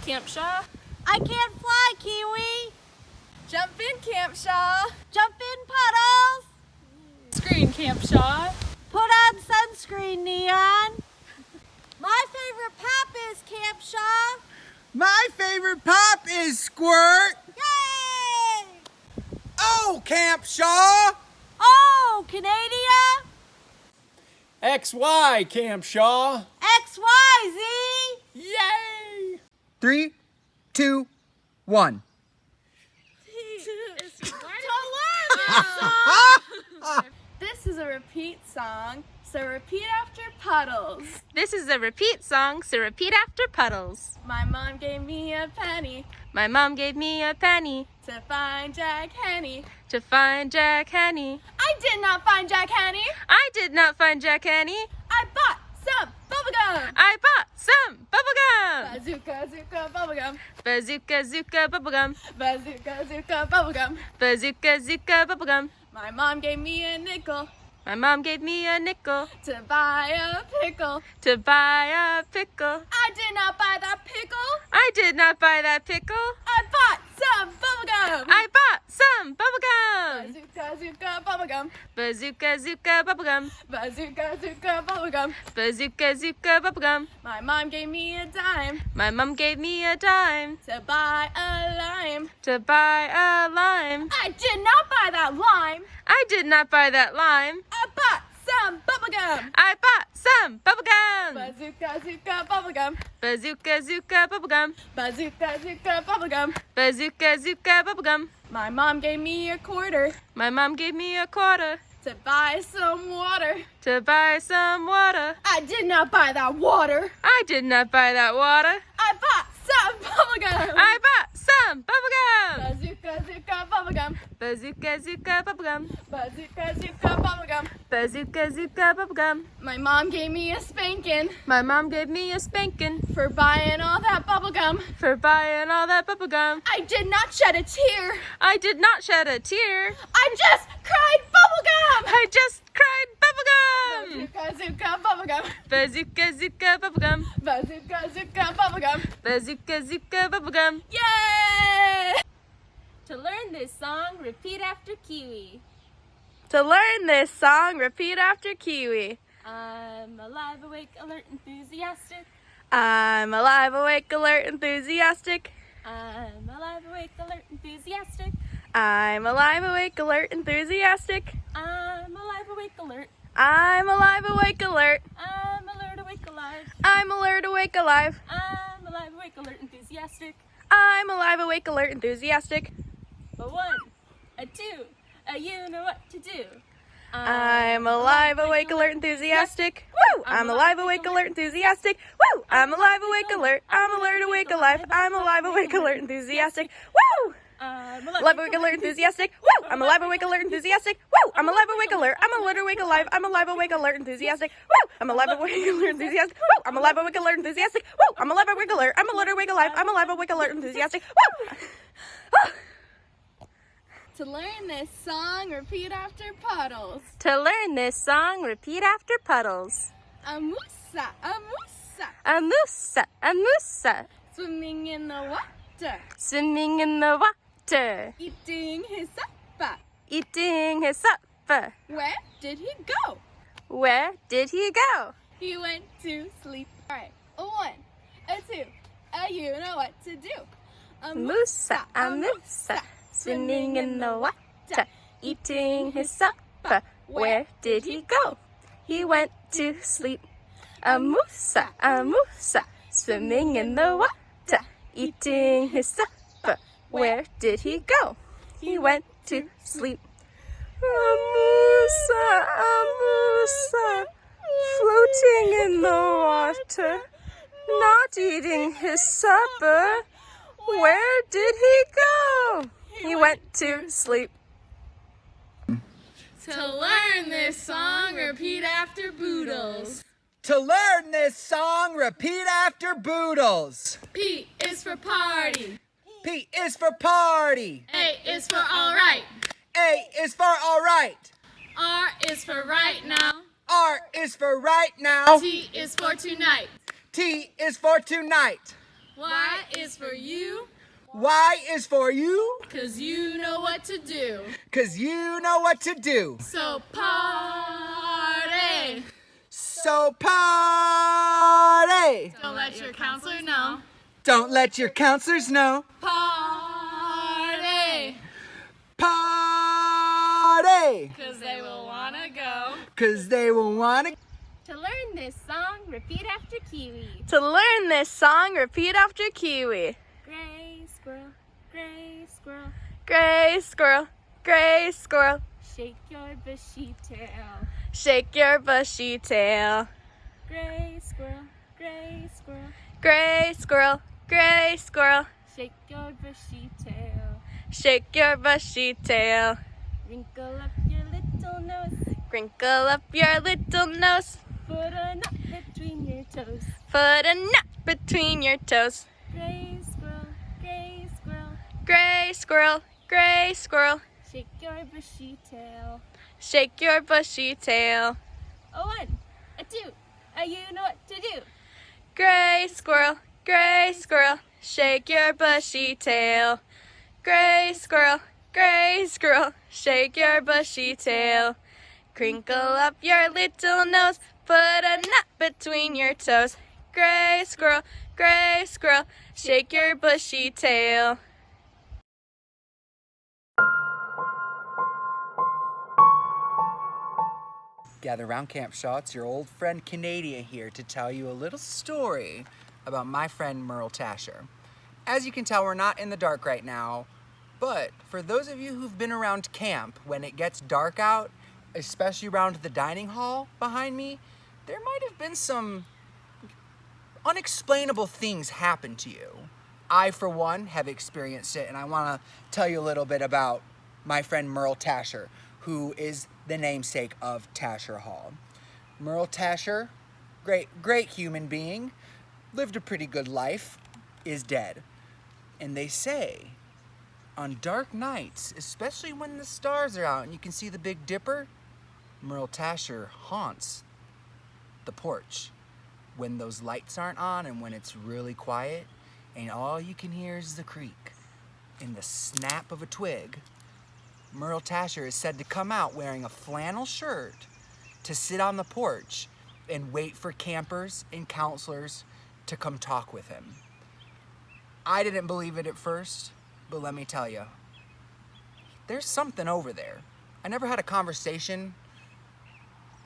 Camp Shaw. I can't fly, Kiwi. Jump in, Camp Shaw. Jump in, Puddles. Screen, Camp Shaw. Put on sunscreen, Neon. My favorite pop is Camp Shaw. My favorite pop is Squirt. Yay! Oh, Camp Shaw. Oh, Canada. XY, Camp Shaw. XYZ. Yay! 3, 2, 1. This is a repeat song, so repeat after Puddles. This is a repeat song, so repeat after Puddles. My mom gave me a penny My mom gave me a penny to find Jack Henny. to find Jack Henny. I did not find Jack Henny. I did not find Jack Henny. I bought some bubblegum. I bought some bubblegum. Bazooka, zooka, bubblegum. Bazooka, zooka, bubblegum. Bazooka, zooka, bubblegum. Bazooka, zooka, bubblegum. My mom gave me a nickel My mom gave me a nickel to buy a pickle. to buy a pickle. I did not buy that pickle. I did not buy that pickle. I bought some bubblegum. I bought some bubblegum. Bazooka, zooka, bubblegum. Bazooka, zooka, bubblegum. Bazooka, zooka, bubblegum. Bazooka, zooka, bubblegum. My mom gave me a dime My mom gave me a dime to buy a lime. to buy a lime. I did not buy that lime. I did not buy that lime. I bought some bubblegum. I bought some bubblegum. Bazooka, zooka, bubblegum. Bazooka, zooka, bubblegum. Bazooka, zooka, bubblegum. Bazooka, zooka, bubblegum. My mom gave me a quarter My mom gave me a quarter to buy some water. to buy some water. I did not buy that water. I did not buy that water. I bought some bubblegum. I bought some bubblegum. Bazooka, zooka, bubblegum. Bazooka, zooka, bubblegum. Bazooka, zooka, bubblegum. Bazooka, zooka, bubblegum. My mom gave me a spanking My mom gave me a spanking for buying all that bubblegum. for buying all that bubblegum. I did not shed a tear. I did not shed a tear. I just cried bubblegum. I just cried bubblegum. Bazooka, zooka, bubblegum. Bazooka, zooka, bubblegum. Bazooka, zooka, bubblegum. Bazooka, zooka, bubblegum. Yay! To learn this song, repeat after Kiwi. To learn this song, repeat after Kiwi. I'm alive, awake, alert, enthusiastic. I'm alive, awake, alert, enthusiastic. I'm alive, awake, alert, enthusiastic. I'm alive, awake, alert, enthusiastic. I'm alive, awake, alert. I'm alive, awake, alert. I'm alert, awake, alive. I'm alert, awake, alive. I'm alive, awake, alert, enthusiastic. I'm alive, awake, alert, enthusiastic. A one, a two, a you know what to do. I'm alive, awake, alert, enthusiastic. Woo! I'm alive, awake, alert, enthusiastic. Woo! I'm alive, awake, alert. I'm alert, awake, alive. I'm alive, awake, alert, enthusiastic. Woo! I'm Alive, awake, alert, enthusiastic. Woo! I'm alive, awake, alert, enthusiastic. Woo! I'm alive, awake, alert. I'm alert, awake, alive. I'm alive, awake, alert, enthusiastic. Woo! I'm alive, awake, alert, enthusiastic. Woo! I'm alive, awake, alert, enthusiastic. Woo! I'm alive, awake, alert. I'm alert, awake, alive. I'm alive, awake, alert, enthusiastic. Woo! To learn this song, repeat after Puddles. To learn this song, repeat after Puddles. A musa, a musa, A moose, a moose, swimming in the water, swimming in the water, eating his supper. eating his supper. Where did he go? Where did he go? He went to sleep. All right, a one, a two, you know what to do. A Moose, a moose, swimming in the water, eating his supper. Where did he go? He went to sleep. A moose, swimming in the water, eating his supper. Where did he go? He went to sleep. A moose, floating in the water, not eating his supper. Where did he go? He went to sleep. To learn this song, repeat after Boodles. To learn this song, repeat after Boodles. P is for party. P is for party. A is for all right. A is for all right. R is for right now. R is for right now. T is for tonight. T is for tonight. Y is for you, Y is for you, 'cause you know what to do. 'cause you know what to do. So party! So party! Don't let your counselor know. Don't let your counselors know. Party! Party! 'Cause they will wanna go. 'Cause they will want to. To learn this song, repeat after Kiwi. To learn this song, repeat after Kiwi. Gray squirrel, gray squirrel, Gray squirrel, gray squirrel, shake your bushy tail. shake your bushy tail. Gray squirrel, gray squirrel, Gray squirrel, gray squirrel, shake your bushy tail. shake your bushy tail. Wrinkle up your little nose, Crinkle up your little nose, put a nut between your toes. put a nut between your toes. Gray squirrel, gray squirrel, Gray squirrel, gray squirrel, shake your bushy tail. shake your bushy tail. A one, a two, you know what to do. Gray squirrel, shake your bushy tail. Gray squirrel, shake your bushy tail. Crinkle up your little nose, put a nut between your toes. Gray squirrel, shake your bushy tail. Gather round, Camp Shaw. It's your old friend Canada here to tell you a little story about my friend Merle Tasher. As you can tell, we're not in the dark right now, but for those of you who've been around camp when it gets dark out, especially around the dining hall behind me, there might have been some unexplainable things happen to you. I, for one, have experienced it, and I want to tell you a little bit about my friend Merle Tasher, who is the namesake of Tasher Hall. Merle Tasher, great human being, lived a pretty good life, is dead. And they say, on dark nights, especially when the stars are out and you can see the Big Dipper, Merle Tasher haunts the porch when those lights aren't on and when it's really quiet and all you can hear is the creak and the snap of a twig. Merle Tasher is said to come out wearing a flannel shirt to sit on the porch and wait for campers and counselors to come talk with him. I didn't believe it at first, but let me tell you, there's something over there. I never had a conversation,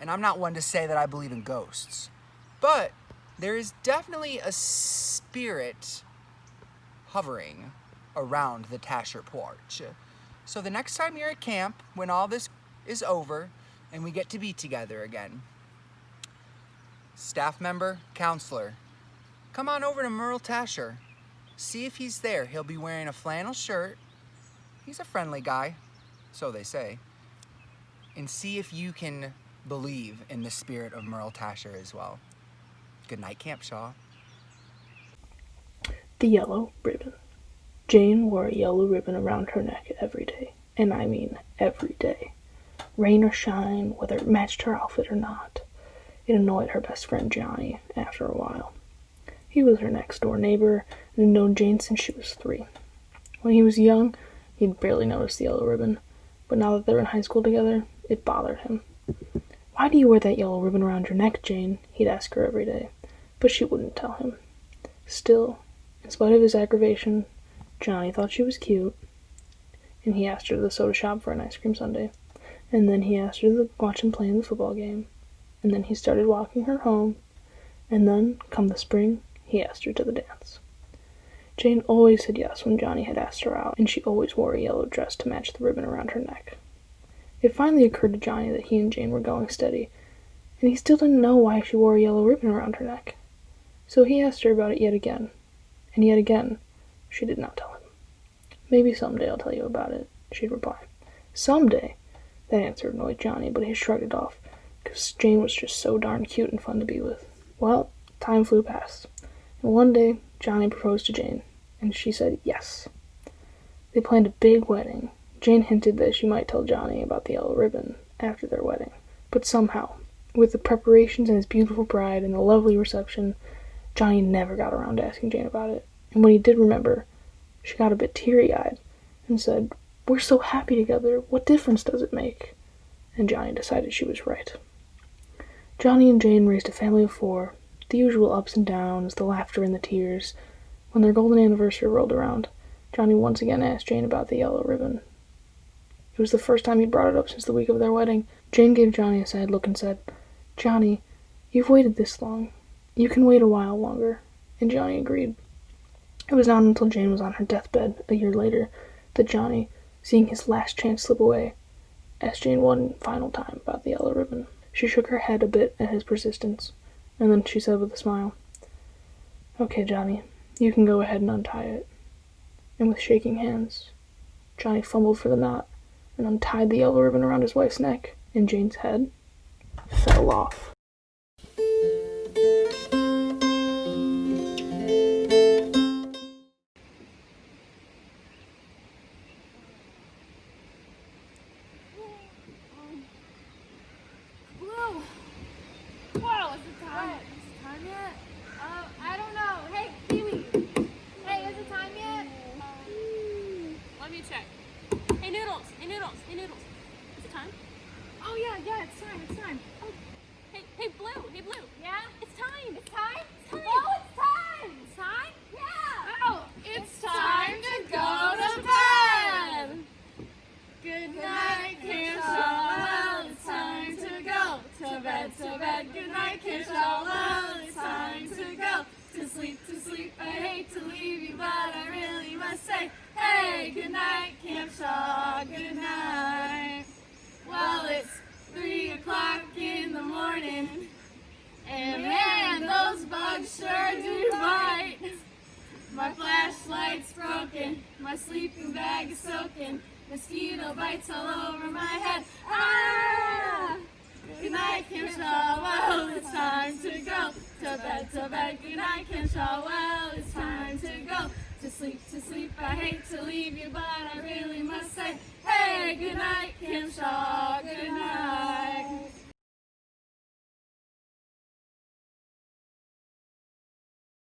and I'm not one to say that I believe in ghosts, but there is definitely a spirit hovering around the Tasher porch. So the next time you're at camp, when all this is over and we get to be together again, staff member, counselor, come on over to Merle Tasher. See if he's there. He'll be wearing a flannel shirt. He's a friendly guy, so they say. And see if you can believe in the spirit of Merle Tasher as well. Good night, Camp Shaw. The yellow ribbon. Jane wore a yellow ribbon around her neck every day, and I mean every day. Rain or shine, whether it matched her outfit or not. It annoyed her best friend Johnny after a while. He was her next-door neighbor and had known Jane since she was 3. When he was young, he'd barely noticed the yellow ribbon, but now that they're in high school together, it bothered him. "Why do you wear that yellow ribbon around your neck, Jane?" he'd ask her every day, but she wouldn't tell him. Still, in spite of his aggravation, Johnny thought she was cute, and he asked her to the soda shop for an ice cream sundae, and then he asked her to watch him play in the football game, and then he started walking her home, and then, come the spring, he asked her to the dance. Jane always said yes when Johnny had asked her out, and she always wore a yellow dress to match the ribbon around her neck. It finally occurred to Johnny that he and Jane were going steady, and he still didn't know why she wore a yellow ribbon around her neck. So he asked her about it yet again, and yet again, she did not tell him. "Maybe someday I'll tell you about it," she'd reply. "Someday?" That answer annoyed Johnny, but he shrugged it off, because Jane was just so darn cute and fun to be with. Well, time flew past, and one day, Johnny proposed to Jane, and she said yes. They planned a big wedding. Jane hinted that she might tell Johnny about the yellow ribbon after their wedding, but somehow, with the preparations and his beautiful bride and the lovely reception, Johnny never got around to asking Jane about it, And when he did remember, she got a bit teary-eyed and said, "We're so happy together, what difference does it make?" And Johnny decided she was right. Johnny and Jane raised a family of 4, the usual ups and downs, the laughter and the tears. When their golden anniversary rolled around, Johnny once again asked Jane about the yellow ribbon. It was the first time he'd brought it up since the week of their wedding. Jane gave Johnny a sad look and said, "Johnny, you've waited this long. You can wait a while longer." And Johnny agreed. It was not until Jane was on her deathbed, a year later, that Johnny, seeing his last chance slip away, asked Jane one final time about the yellow ribbon. She shook her head a bit at his persistence, and then she said with a smile, "Okay, Johnny, you can go ahead and untie it." And with shaking hands, Johnny fumbled for the knot and untied the yellow ribbon around his wife's neck, and Jane's head fell off. Blue. Whoa, is it time? Is it time yet? I don't know. Hey, Kiwi. Hey, is it time yet? Let me check. Hey, Noodles. Hey, Noodles. Hey, Noodles. Is it time? Oh, yeah, it's time. It's time. Oh. Hey, Blue. Hey, Blue. Yeah? It's time. It's time? It's time. Oh, it's time. It's time? Yeah. Oh, it's time to go to bed. Good night, Camp Shaw. It's time to go to bed, good night, Camp Shaw. It's time to go to sleep, I hate to leave you, but I really must say, hey, good night, Camp Shaw, good night. Well, it's 3 o'clock in the morning, and man, those bugs sure do bite. My flashlight's broken, my sleeping bag is soaking, mosquito bites all over my head. Ah! Good night, Camp Shaw. Well, it's time to go to bed. Good night, Camp Shaw. Well, it's time to go to sleep. I hate to leave you, but I really must say, hey, good night, Camp Shaw. Good night.